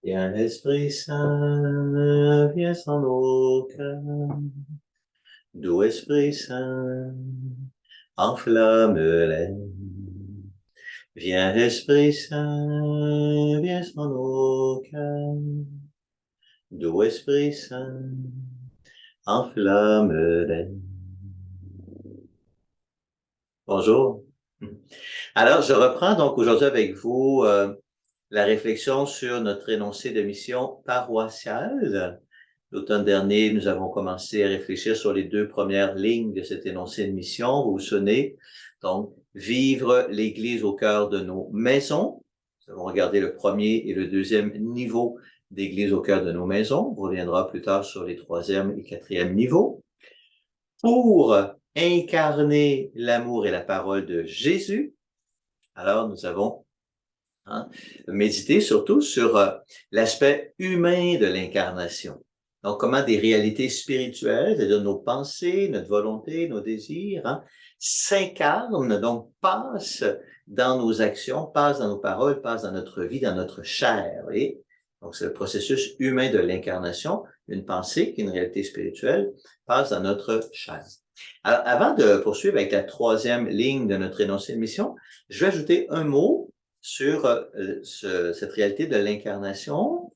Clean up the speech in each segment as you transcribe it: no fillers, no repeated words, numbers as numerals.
Viens Esprit Saint, viens sans nos cœurs. Doux Esprit Saint, enflamme-les. Viens Esprit Saint, viens sans nos cœurs. Doux Esprit Saint, enflamme-les. Bonjour. Alors, je reprends donc aujourd'hui avec vous la réflexion sur notre énoncé de mission paroissiale. L'automne dernier, nous avons commencé à réfléchir sur les deux premières lignes de cet énoncé de mission. Vous vous souvenez? Donc, vivre l'Église au cœur de nos maisons. Nous avons regardé le premier et le deuxième niveau d'Église au cœur de nos maisons. On reviendra plus tard sur les troisième et quatrième niveaux. Pour incarner l'amour et la parole de Jésus, alors nous avons médité surtout sur l'aspect humain de l'incarnation. Donc, comment des réalités spirituelles, c'est-à-dire nos pensées, notre volonté, nos désirs, s'incarnent, donc passent dans nos actions, passent dans nos paroles, passent dans notre vie, dans notre chair. Et donc, c'est le processus humain de l'incarnation. Une pensée, qui est une réalité spirituelle, passe dans notre chair. Alors, avant de poursuivre avec la troisième ligne de notre énoncé de mission, je vais ajouter un mot sur cette réalité de l'incarnation,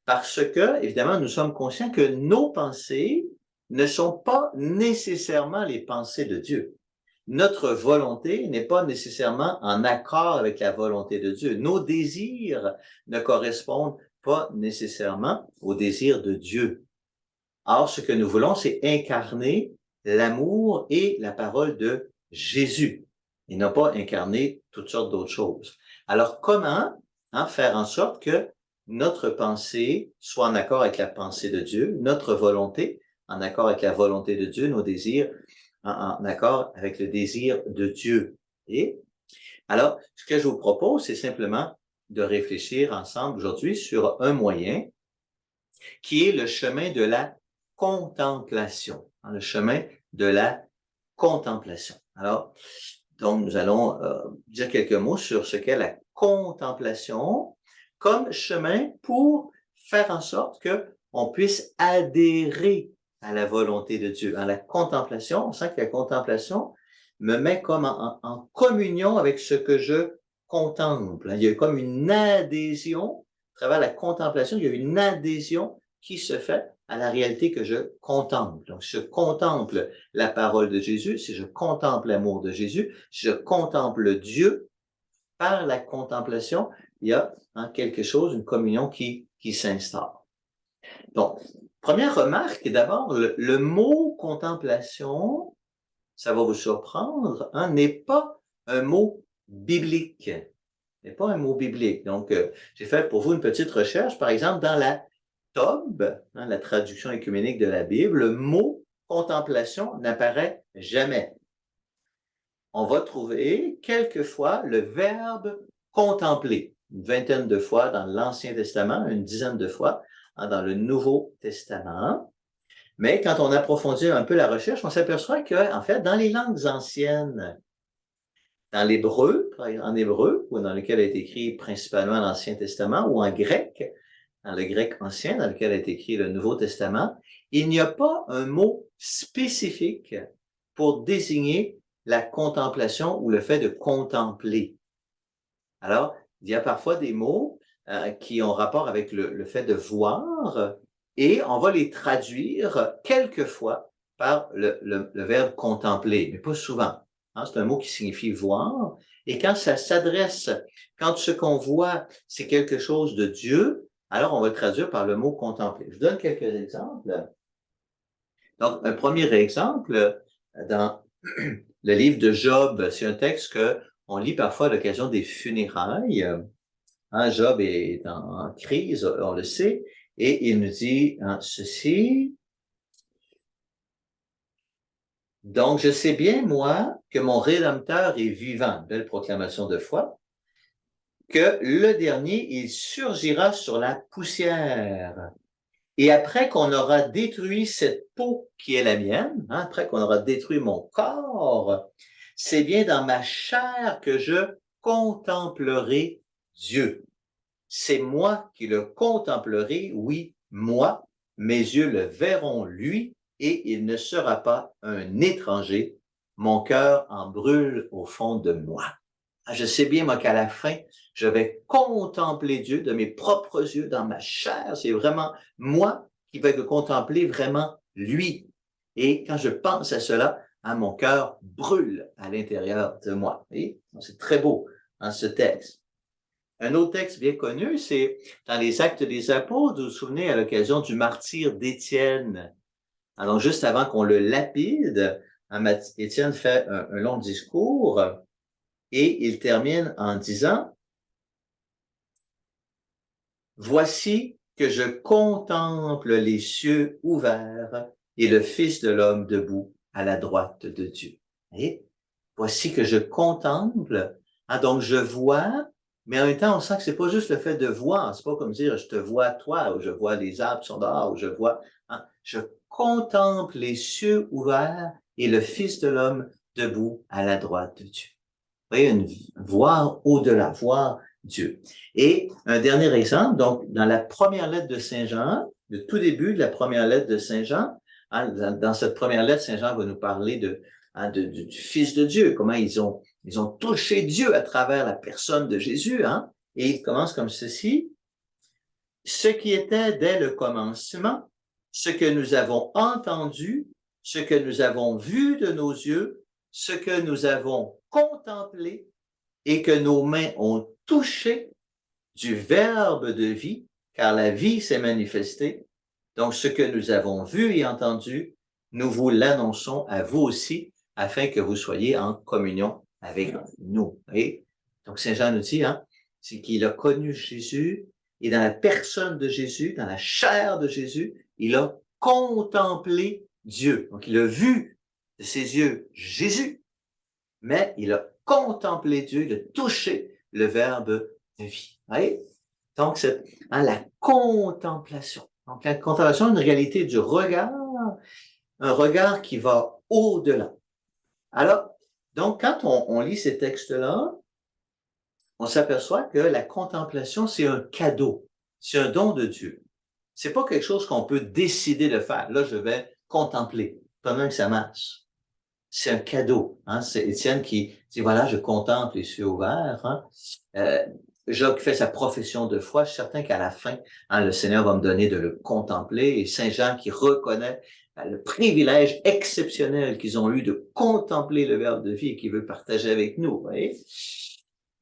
parce que, évidemment, nous sommes conscients que nos pensées ne sont pas nécessairement les pensées de Dieu. Notre volonté n'est pas nécessairement en accord avec la volonté de Dieu. Nos désirs ne correspondent pas nécessairement aux désirs de Dieu. Or, ce que nous voulons, c'est incarner l'amour et la parole de Jésus, et non pas incarner toutes sortes d'autres choses. Alors, comment faire en sorte que notre pensée soit en accord avec la pensée de Dieu, notre volonté en accord avec la volonté de Dieu, nos désirs en accord avec le désir de Dieu. Et alors, ce que je vous propose, c'est simplement de réfléchir ensemble aujourd'hui sur un moyen qui est le chemin de la contemplation. Le chemin de la contemplation. Alors, donc, nous allons dire quelques mots sur ce qu'est la contemplation comme chemin pour faire en sorte que on puisse adhérer à la volonté de Dieu. Dans la contemplation, on sent que la contemplation me met comme en communion avec ce que je contemple. Il y a comme une adhésion, à travers la contemplation, il y a une adhésion qui se fait à la réalité que je contemple. Donc, je contemple la parole de Jésus, si je contemple l'amour de Jésus, si je contemple Dieu, par la contemplation, il y a quelque chose, une communion qui s'instaure. Donc, première remarque, d'abord, le mot contemplation, ça va vous surprendre, n'est pas un mot biblique. N'est pas un mot biblique. Donc, j'ai fait pour vous une petite recherche, par exemple, dans la Tob, la traduction œcuménique de la Bible, le mot contemplation n'apparaît jamais. On va trouver quelquefois le verbe contempler, une vingtaine de fois dans l'Ancien Testament, une dizaine de fois dans le Nouveau Testament. Mais quand on approfondit un peu la recherche, on s'aperçoit que, en fait, dans les langues anciennes, dans l'hébreu, en hébreu, ou dans lequel a été écrit principalement l'Ancien Testament, ou en grec, dans le grec ancien, dans lequel a été écrit le Nouveau Testament, il n'y a pas un mot spécifique pour désigner la contemplation ou le fait de contempler. Alors, il y a parfois des mots qui ont rapport avec le fait de voir, et on va les traduire quelquefois par le verbe contempler, mais pas souvent. C'est un mot qui signifie voir, et quand ça s'adresse, quand ce qu'on voit, c'est quelque chose de Dieu, alors on va le traduire par le mot contempler. Je vous donne quelques exemples. Donc, un premier exemple, dans le livre de Job, c'est un texte que on lit parfois à l'occasion des funérailles. Job est en crise, on le sait, et il nous dit ceci. Donc, je sais bien, moi, que mon Rédempteur est vivant, belle proclamation de foi, que le dernier, il surgira sur la poussière. Et après qu'on aura détruit cette peau qui est la mienne, après qu'on aura détruit mon corps, c'est bien dans ma chair que je contemplerai Dieu. C'est moi qui le contemplerai, oui, moi, mes yeux le verront lui, et il ne sera pas un étranger. Mon cœur en brûle au fond de moi. Je sais bien, moi, qu'à la fin, je vais contempler Dieu de mes propres yeux, dans ma chair. C'est vraiment moi qui vais le contempler vraiment lui. Et quand je pense à cela, mon cœur brûle à l'intérieur de moi. C'est très beau dans ce texte. Un autre texte bien connu, c'est dans les Actes des Apôtres, vous vous souvenez, à l'occasion du martyre d'Étienne. Alors, juste avant qu'on le lapide, Étienne fait un long discours et il termine en disant « Voici que je contemple les cieux ouverts et le Fils de l'homme debout à la droite de Dieu. » Voici que je contemple, donc je vois, mais en même temps, on sent que c'est pas juste le fait de voir, c'est pas comme dire je te vois toi, ou je vois les arbres qui sont dehors, ou je vois, je contemple les cieux ouverts et le Fils de l'homme debout à la droite de Dieu. Vous voyez, voir au-delà, voir Dieu. Et un dernier exemple, donc dans la première lettre de Saint Jean, le tout début de la première lettre de Saint Jean, dans cette première lettre, Saint Jean va nous parler du Fils de Dieu, comment ils ont touché Dieu à travers la personne de Jésus, et il commence comme ceci. Ce qui était dès le commencement, ce que nous avons entendu, ce que nous avons vu de nos yeux, ce que nous avons contemplé et que nos mains ont touché du Verbe de vie, car la vie s'est manifestée. Donc, ce que nous avons vu et entendu, nous vous l'annonçons à vous aussi, afin que vous soyez en communion avec nous. Et donc, Saint Jean nous dit, c'est qu'il a connu Jésus, et dans la personne de Jésus, dans la chair de Jésus, il a contemplé Dieu. Donc, il a vu de ses yeux Jésus, mais il a contemplé Dieu, il a touché le Verbe de vie. Oui? Donc, c'est la contemplation. Donc, la contemplation est une réalité du regard, un regard qui va au-delà. Alors, donc, quand on lit ces textes-là, on s'aperçoit que la contemplation, c'est un cadeau, c'est un don de Dieu. C'est pas quelque chose qu'on peut décider de faire. Là, je vais contempler pendant que ça marche. C'est un cadeau. C'est Étienne qui dit, voilà, je contemple les cieux ouverts. Jacques fait sa profession de foi. Je suis certain qu'à la fin, le Seigneur va me donner de le contempler. Et Saint Jean qui reconnaît le privilège exceptionnel qu'ils ont eu de contempler le Verbe de vie et qu'il veut partager avec nous. Vous voyez?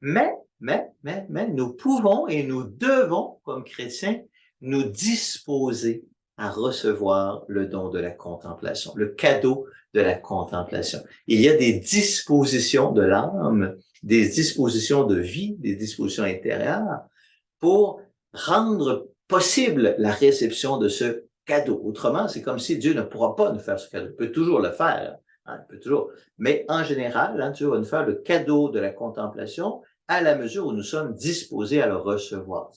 Mais, nous pouvons et nous devons, comme chrétiens, nous disposer à recevoir le don de la contemplation, le cadeau de la contemplation. Il y a des dispositions de l'âme, des dispositions de vie, des dispositions intérieures pour rendre possible la réception de ce cadeau. Autrement, c'est comme si Dieu ne pourra pas nous faire ce cadeau. Il peut toujours le faire, il peut toujours. Mais en général, Dieu va nous faire le cadeau de la contemplation à la mesure où nous sommes disposés à le recevoir.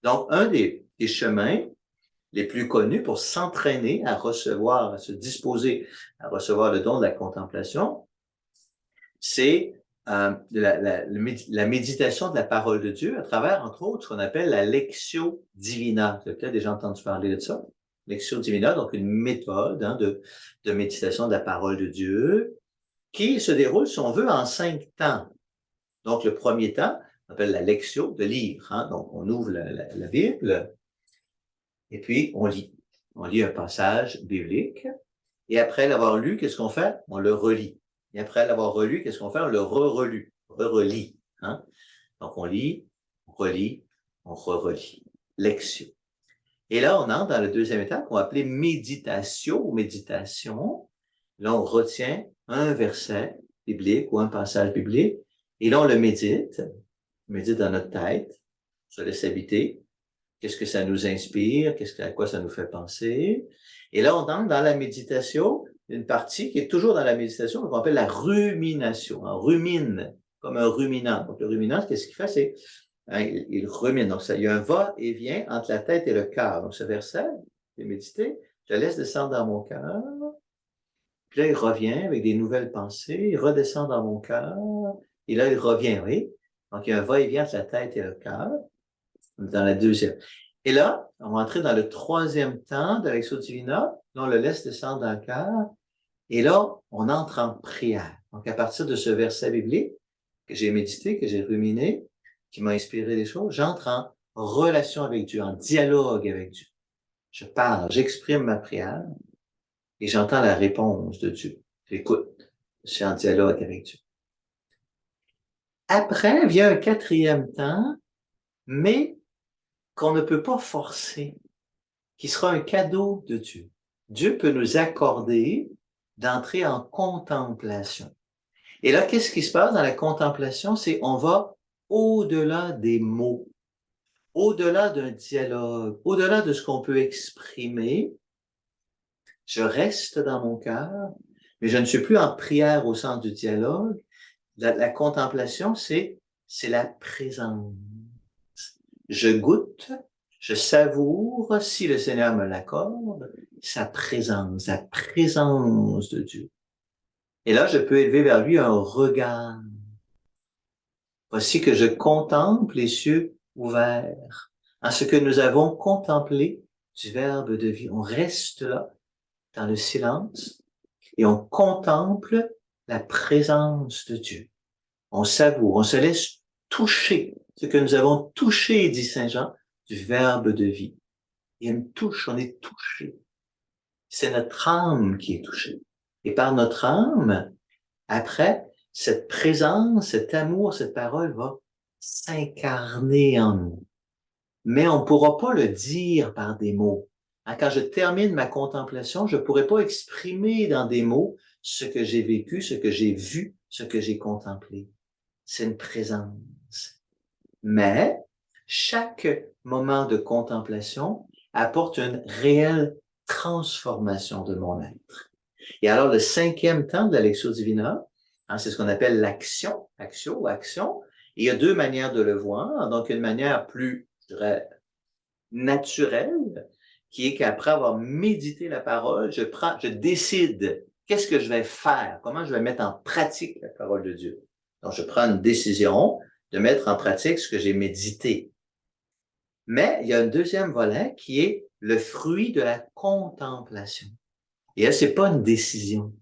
Donc, un des chemins les plus connus pour s'entraîner à recevoir, à se disposer à recevoir le don de la contemplation, c'est la méditation de la parole de Dieu à travers, entre autres, ce qu'on appelle la Lectio Divina. Vous avez peut-être déjà entendu parler de ça. Lectio Divina, donc une méthode de méditation de la parole de Dieu qui se déroule, si on veut, en 5 temps. Donc, le premier temps, on appelle la Lectio, de lire. Donc, on ouvre la Bible et puis on lit. On lit un passage biblique. Et après l'avoir lu, qu'est-ce qu'on fait? On le relit. Et après l'avoir relu, qu'est-ce qu'on fait? On le relit. Donc, on lit, on relit, on relit. Lectio. Et là, on entre dans le deuxième étape qu'on va appeler méditation ou méditation. Là, on retient un verset biblique ou un passage biblique. Et là, on le médite dans notre tête, on se laisse habiter. Qu'est-ce que ça nous inspire? À quoi ça nous fait penser? Et là, on entre dans la méditation, une partie qui est toujours dans la méditation, qu'on appelle la rumination. On rumine, comme un ruminant. Donc, le ruminant, qu'est-ce qu'il fait? C'est, il rumine. Donc, il y a un va-et-vient entre la tête et le cœur. Donc, ce verset, je vais méditer, je le laisse descendre dans mon cœur. Puis là, il revient avec des nouvelles pensées, il redescend dans mon cœur, et là, il revient, oui. Donc, il y a un va-et-vient entre la tête et le cœur. dans la deuxième. Et là, on va entrer dans le troisième temps de l'Alexio Divina. Là, on le laisse descendre dans le cœur. Et là, on entre en prière. Donc, à partir de ce verset biblique que j'ai médité, que j'ai ruminé, qui m'a inspiré des choses, j'entre en relation avec Dieu, en dialogue avec Dieu. Je parle, j'exprime ma prière et j'entends la réponse de Dieu. J'écoute, je suis en dialogue avec Dieu. Après vient un quatrième temps, mais qu'on ne peut pas forcer, qui sera un cadeau de Dieu. Dieu peut nous accorder d'entrer en contemplation. Et là, qu'est-ce qui se passe dans la contemplation? C'est on va au-delà des mots, au-delà d'un dialogue, au-delà de ce qu'on peut exprimer. Je reste dans mon cœur, mais je ne suis plus en prière au sens du dialogue. La contemplation, c'est la présence. Je goûte, je savoure, si le Seigneur me l'accorde, sa présence, la présence de Dieu. Et là, je peux élever vers lui un regard. Voici que je contemple les cieux ouverts. En ce que nous avons contemplé du Verbe de vie. On reste là, dans le silence, et on contemple la présence de Dieu. On savoure, on se laisse toucher. Ce que nous avons touché, dit Saint Jean, du Verbe de vie. Il y a une touche, on est touché. C'est notre âme qui est touchée. Et par notre âme, après, cette présence, cet amour, cette parole va s'incarner en nous. Mais on ne pourra pas le dire par des mots. Quand je termine ma contemplation, je ne pourrai pas exprimer dans des mots ce que j'ai vécu, ce que j'ai vu, ce que j'ai contemplé. C'est une présence. Mais chaque moment de contemplation apporte une réelle transformation de mon être. Et alors, le cinquième temps de l'Alexio Divina, c'est ce qu'on appelle l'action, action. Et il y a deux manières de le voir. Donc, une manière plus, je dirais, naturelle, qui est qu'après avoir médité la parole, je décide qu'est-ce que je vais faire, comment je vais mettre en pratique la parole de Dieu. Donc, je prends une décision de mettre en pratique ce que j'ai médité. Mais il y a un deuxième volet qui est le fruit de la contemplation. Et là, c'est pas une décision.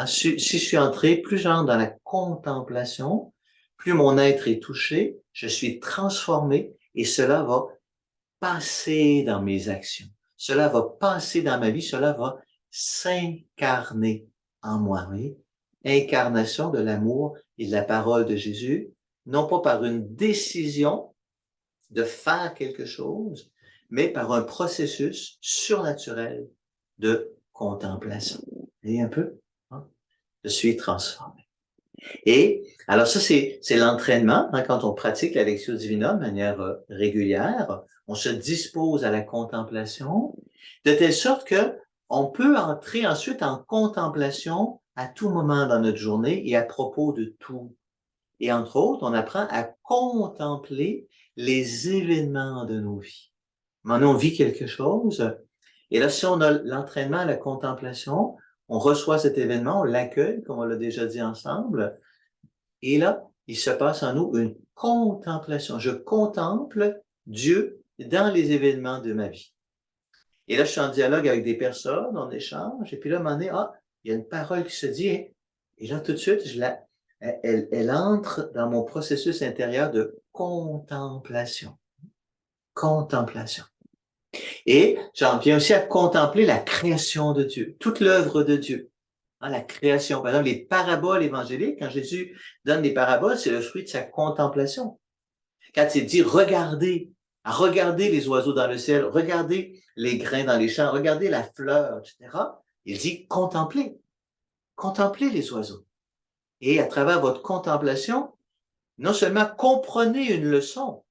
Si je suis entré, plus j'entre dans la contemplation, plus mon être est touché, je suis transformé et cela va passer dans mes actions. Cela va passer dans ma vie, cela va s'incarner en moi. Oui? Incarnation de l'amour et de la parole de Jésus, non pas par une décision de faire quelque chose, mais par un processus surnaturel de contemplation. Vous voyez un peu? Hein? Je suis transformé. Et alors ça, c'est l'entraînement. Quand on pratique la Lectio Divina de manière régulière, on se dispose à la contemplation, de telle sorte que on peut entrer ensuite en contemplation à tout moment dans notre journée et à propos de tout. Et entre autres, on apprend à contempler les événements de nos vies. Maintenant, on vit quelque chose, et là, si on a l'entraînement à la contemplation, on reçoit cet événement, on l'accueille, comme on l'a déjà dit ensemble, et là, il se passe en nous une contemplation. Je contemple Dieu dans les événements de ma vie. Et là, je suis en dialogue avec des personnes, on échange, et puis là, à un moment donné, il y a une parole qui se dit, et là, tout de suite, elle entre dans mon processus intérieur de contemplation. Contemplation. Et j'en viens aussi à contempler la création de Dieu, toute l'œuvre de Dieu. La création. Par exemple, les paraboles évangéliques, quand Jésus donne des paraboles, c'est le fruit de sa contemplation. Quand il dit regardez les oiseaux dans le ciel, regardez les grains dans les champs, regardez la fleur, etc. Il dit contemplez les oiseaux. Et à travers votre contemplation, non seulement comprenez une leçon,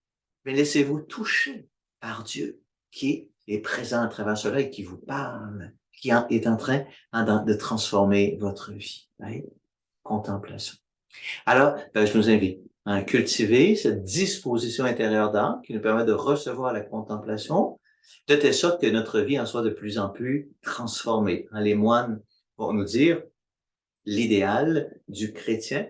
mais laissez-vous toucher par Dieu qui est présent à travers cela et qui vous parle, qui est en train de transformer votre vie. Right? Contemplation. Alors, je nous invite à cultiver cette disposition intérieure d'âme qui nous permet de recevoir la contemplation, de telle sorte que notre vie en soit de plus en plus transformée. Les moines vont nous dire, l'idéal chrétien,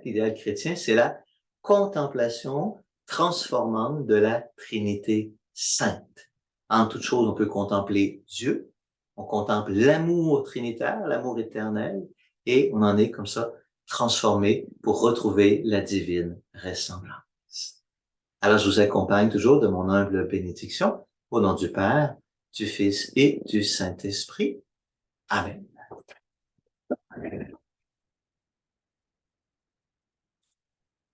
c'est la contemplation transformante de la Trinité sainte. En toute chose, on peut contempler Dieu, on contemple l'amour trinitaire, l'amour éternel, et on en est comme ça transformé pour retrouver la divine ressemblance. Alors, je vous accompagne toujours de mon humble bénédiction, au nom du Père, du Fils et du Saint-Esprit. Amen.